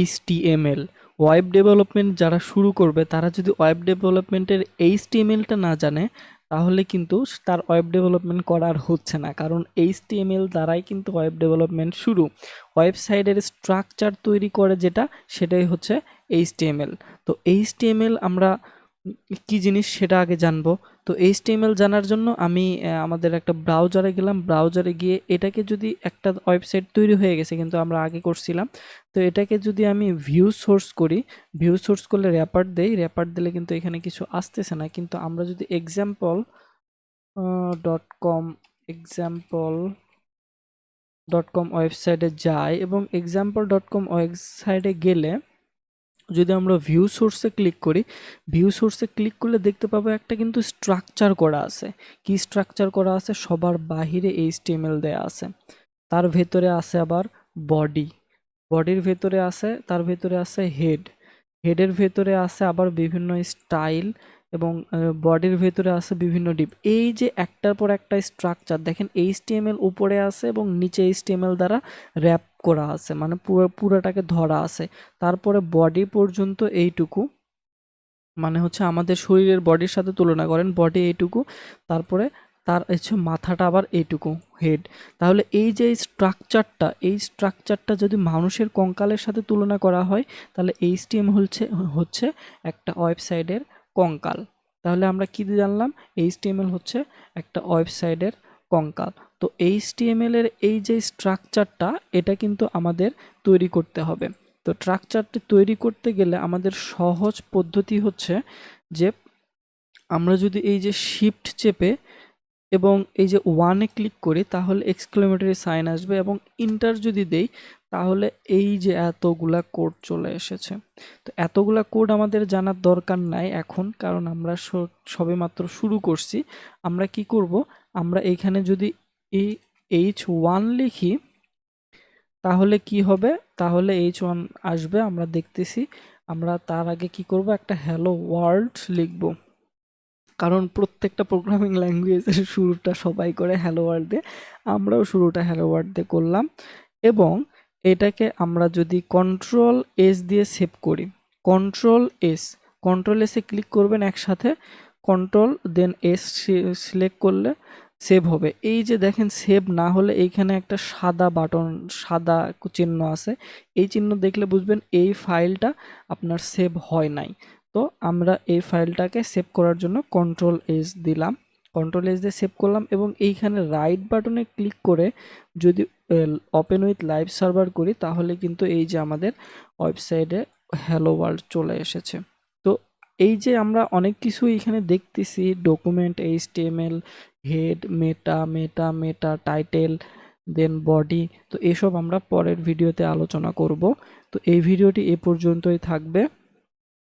HTML। Web development যারা শুরু করবে তারা যদি ওয়েব ডেভেলপমেন্টের HTML-টা না জানে তাহলে কিন্তু তার ওয়েব ডেভেলপমেন্ট করার হচ্ছে না, কারণ HTML দ্বারাই কিন্তু ওয়েব ডেভেলপমেন্ট শুরু। ওয়েবসাইটের স্ট্রাকচার তৈরি করে যেটা, সেটাই হচ্ছে HTML। তো HTML আমরা কি জিনিস সেটা আগে জানবো। তো HTML জানার জন্য আমি আমাদের একটা ব্রাউজারে গেলাম, ব্রাউজারে গিয়ে এটাকে যদি একটা ওয়েবসাইট তৈরি হয়ে গেছে কিন্তু আমরা আগে করছিলাম, তো এটাকে যদি আমি ভিউ সোর্স করি, ভিউ সোর্স করলে র্যাপার দেই, র্যাপার দিলে কিন্তু এখানে কিছু আসতেছে না, কিন্তু আমরা যদি example.com example.com ওয়েবসাইটে যাই এবং example.com ওয়েবসাইটে গেলে যদি আমরা ভিউ সোর্সে ক্লিক করি, ভিউ সোর্সে ক্লিক করলে দেখতে পাবো একটা কিন্তু স্ট্রাকচার করা আছে। কি স্ট্রাকচার করা আছে? সবার বাহিরে HTML দেয়া আছে, তার ভেতরে আছে আবার বডি, বডির ভেতরে আছে, তার ভেতরে আছে হেড, হেডের ভেতরে আছে আবার বিভিন্ন স্টাইল, এবং বডির ভেতরে আছে বিভিন্ন ডিপ। এই যে একটার পর একটা স্ট্রাকচার দেখেন, HTML উপরে আছে এবং নিচে HTML দ্বারা র্যাপ করা আছে, মানে পুরোটাকে ধরা আছে। তারপরে বডি পর্যন্ত এইটুকু, মানে হচ্ছে আমাদের শরীরের বডির সাথে তুলনা করেন, বডি এইটুকু, তারপরে তার হচ্ছে মাথাটা আবার এইটুকু, হেড। তাহলে এই যে স্ট্রাকচারটা, এই স্ট্রাকচারটা যদি মানুষের কঙ্কালের সাথে তুলনা করা হয় তাহলে HTML হচ্ছে একটা ওয়েবসাইটের কঙ্কাল। তাহলে আমরা কি জানলাম? HTML হচ্ছে একটা ওয়েবসাইটের কঙ্কাল। তো HTML এর এই যে স্ট্রাকচারটা, এটা কিন্তু আমাদের তৈরি করতে হবে। তো স্ট্রাকচারটি তৈরি করতে গেলে আমাদের সহজ পদ্ধতি হচ্ছে যে আমরা যদি এই যে শিফট চেপে এবং এই যে ওয়ানে ক্লিক করি তাহলে এক্সক্লেমেটরি সাইন আসবে, এবং ইন্টার যদি দেই তাহলে এই যে এতগুলা কোড চলে এসেছে। তো এতগুলা কোড আমাদের জানার দরকার নাই এখন, কারণ আমরা সবেমাত্র শুরু করছি। আমরা কি করব? আমরা এইখানে যদি এই H1 লিখি তাহলে কি হবে? তাহলে H1 আসবে, আমরা দেখতেছি। আমরা তার আগে কি করব? একটা হ্যালো ওয়ার্ল্ড লিখব, কারণ প্রত্যেকটা প্রোগ্রামিং ল্যাঙ্গুয়েজের শুরুটা সবাই করে হ্যালো ওয়ার্ল্ড দিয়ে, আমরাও শুরুটা হ্যালো ওয়ার্ল্ড দিয়ে করলাম। এবং এটাকে আমরা যদি কন্ট্রোল এস দিয়ে সেভ করি, কন্ট্রোল এস, কন্ট্রোল এসে ক্লিক করবেন একসাথে, কন্ট্রোল দেন এস সিলেক্ট করলে সেভ হবে। এই যে দেখেন, সেভ না হলে এইখানে একটা সাদা বাটন, সাদা চিহ্ন আছে, এই চিহ্ন দেখলে বুঝবেন এই ফাইলটা আপনার সেভ হয় নাই। তো আমরা এই ফাইলটাকে সেভ করার জন্য কন্ট্রোল এস দিলাম, কন্ট্রোল এস দিয়ে সেভ করলাম, এবং এইখানে রাইট বাটনে ক্লিক করে যদি ওপেন উইথ লাইভ সার্ভার করি তাহলে কিন্তু এই যে আমাদের ওয়েবসাইটে হ্যালো ওয়ার্ল্ড চলে এসেছে। তো এই যে আমরা অনেক কিছু এখানে দেখতেছি, ডকুমেন্ট, HTML, হেড, মেটা টাইটেল, দেন বডি, তো এসব আমরা পরের ভিডিওতে আলোচনা করব। তো এই ভিডিওটি এ পর্যন্তই থাকবে।